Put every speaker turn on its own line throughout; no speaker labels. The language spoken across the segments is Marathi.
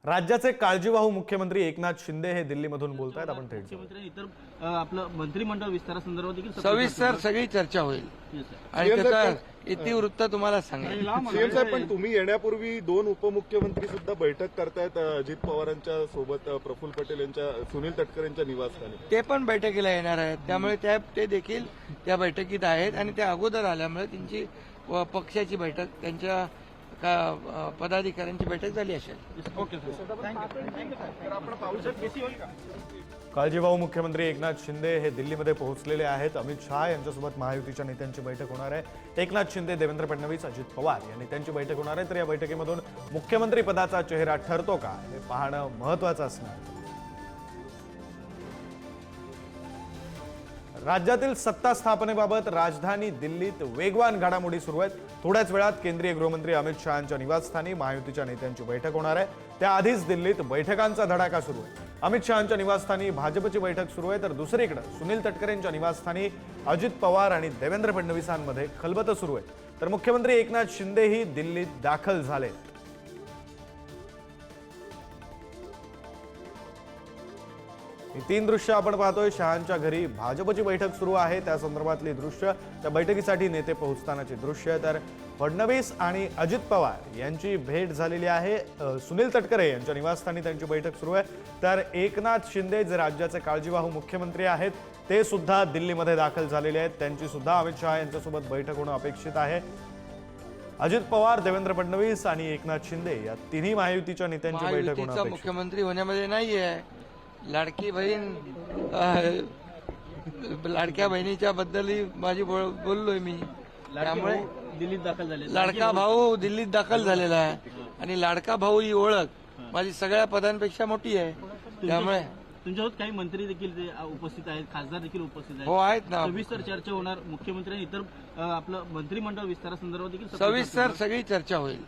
राज्याचे काळजीवाहू मुख्यमंत्री एकनाथ शिंदे हे दिल्लीमधून बोलतायत. आपण थेट
मुख्यमंत्री इतर आपलं मंत्रिमंडळ विस्तारासंदर्भात देखील
सविस्तर सगळी चर्चा होईल आणि त्याचा इतिवृत्त तुम्हाला सांगेल.
सीएम साहेब, पण तुम्ही येण्यापूर्वी दोन उपमुख्यमंत्री सुद्धा बैठक करतायत अजित पवारांच्या सोबत, प्रफुल्ल पटेल यांच्या, सुनील तटकरे यांच्या निवासस्थानी.
ते पण बैठकीला येणार आहेत, त्यामुळे ते देखील त्या बैठकीत आहेत आणि त्या अगोदर आल्यामुळे त्यांची पक्षाची बैठक, त्यांच्या पदाधिकाऱ्यांची बैठक झाली असेल.
ओके
काळजीवाहू मुख्यमंत्री एकनाथ शिंदे हे दिल्लीमध्ये पोहोचलेले आहेत. अमित शहा यांच्यासोबत महायुतीच्या नेत्यांची बैठक होणार आहे. एकनाथ शिंदे, देवेंद्र फडणवीस, अजित पवार या नेत्यांची बैठक होणार आहे. तर या बैठकीमधून मुख्यमंत्री पदाचा चेहरा ठरतो का हे पाहणं महत्त्वाचं असणार. राज्यातील सत्ता स्थापनेबाबत राजधानी दिल्लीत वेगवान घडामोडी सुरू आहेत. थोड्याच वेळात केंद्रीय गृहमंत्री अमित शहांच्या निवासस्थानी महायुतीच्या नेत्यांची बैठक होणार आहे. त्याआधीच दिल्लीत बैठकांचा धडाका सुरू आहे. अमित शहांच्या निवासस्थानी भाजपची बैठक सुरू आहे, तर दुसरीकडे सुनील तटकरेंच्या निवासस्थानी अजित पवार आणि देवेंद्र फडणवीसांमध्ये खलबतं सुरू आहे. तर मुख्यमंत्री एकनाथ शिंदेही दिल्लीत दाखल झाले. ही तीन दृश्य आपण पाहतोय. शहांच्या घरी भाजपची बैठक सुरू आहे, त्या संदर्भातली दृश्य, त्या बैठकीसाठी नेते पोहोचतानाची दृश्य. तर फडणवीस आणि अजित पवार यांची भेट झालेली आहे. सुनील तटकरे यांच्या निवासस्थानी त्यांची बैठक सुरू आहे. तर एकनाथ शिंदे जे राज्याचे काळजीवाहू मुख्यमंत्री आहेत ते सुद्धा दिल्लीमध्ये दाखल झालेले आहेत. त्यांची सुद्धा अमित शहा यांच्यासोबत बैठक होणं अपेक्षित आहे. अजित पवार, देवेंद्र फडणवीस आणि एकनाथ शिंदे या तिन्ही महायुतीच्या नेत्यांची बैठक होणं अपेक्षित.
मुख्यमंत्री होण्यामध्ये नाहीये. लाडकी बहीण, लाडक्या बहिणीच्या बद्दलही माझी बोललोय मी. त्यामुळे
दिल्लीत दाखल झाले.
लाडका भाऊ दिल्लीत दाखल झालेला आहे आणि लाडका भाऊ ही ओळख माझी सगळ्या पदांपेक्षा मोठी आहे. त्यामुळे
तुमच्यासोबत काही मंत्री देखील उपस्थित आहेत, खासदार देखील उपस्थित आहेत.
हो, आहेत ना.
सविस्तर चर्चा होणार. मुख्यमंत्री इतर आपलं मंत्रिमंडळ विस्तारासंदर्भात देखील
सविस्तर सगळी चर्चा होईल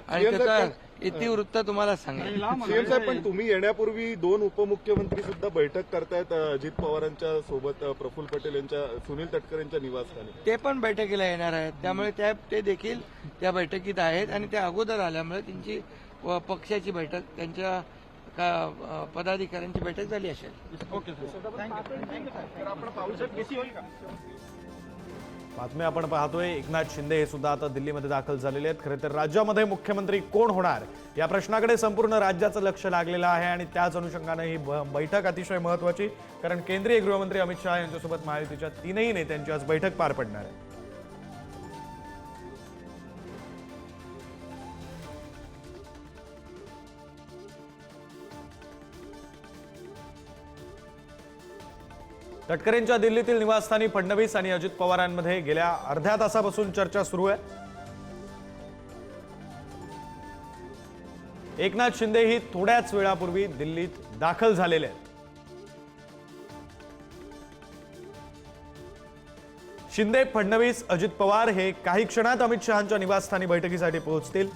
आणि त्याचा इतिवृत्त तुम्हाला सांगेल.
सीएम साहेब, पण तुम्ही येण्यापूर्वी दोन उपमुख्यमंत्री सुद्धा बैठक करतायत अजित पवारांच्या सोबत, प्रफुल्ल पटेल यांच्या, सुनील तटकरे यांच्या निवासस्थानी.
ते पण बैठकीला येणार आहेत, त्यामुळे ते देखील त्या बैठकीत आहेत आणि त्या अगोदर आल्यामुळे त्यांची पक्षाची बैठक, त्यांच्या पदाधिकाऱ्यांची बैठक झाली असेल.
ओके
बातमी आपण पाहतोय. एकनाथ शिंदे हे सुद्धा आता दिल्लीमध्ये दाखल झालेले आहेत. खरे तर राज्यामध्ये मुख्यमंत्री कोण होणार या प्रश्नाकडे संपूर्ण राज्याचं लक्ष लागलेलं आहे आणि त्याच अनुषंगाने ही बैठक अतिशय महत्त्वाची, कारण केंद्रीय गृहमंत्री अमित शहा यांच्यासोबत महायुतीच्या तीनही नेत्यांची आज बैठक पार पडणार आहे. तटकरेंच्या दिल्लीतील निवासस्थानी फडणवीस आणि अजित पवारांमध्ये गेल्या अर्ध्या तासापासून चर्चा सुरू आहे. एकनाथ शिंदेही थोड्याच वेळापूर्वी दिल्लीत दाखल झालेले आहेत. शिंदे, फडणवीस, अजित पवार हे काही क्षणात अमित शहांच्या निवासस्थानी बैठकीसाठी पोहोचतील.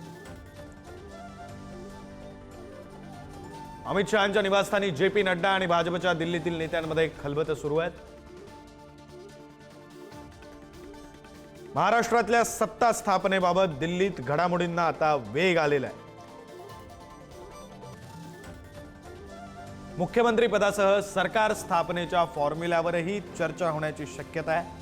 अमित शहांच्या निवासस्थानी JP नड्डा आणि भाजपच्या दिल्लीतील नेत्यांमध्ये खलबतं सुरू आहेत. महाराष्ट्रातल्या सत्ता स्थापनेबाबत दिल्लीत घडामोडींना आता वेग आलेला आहे. मुख्यमंत्री पदासह सरकार स्थापनेच्या फॉर्म्युल्यावरही चर्चा होण्याची शक्यता आहे.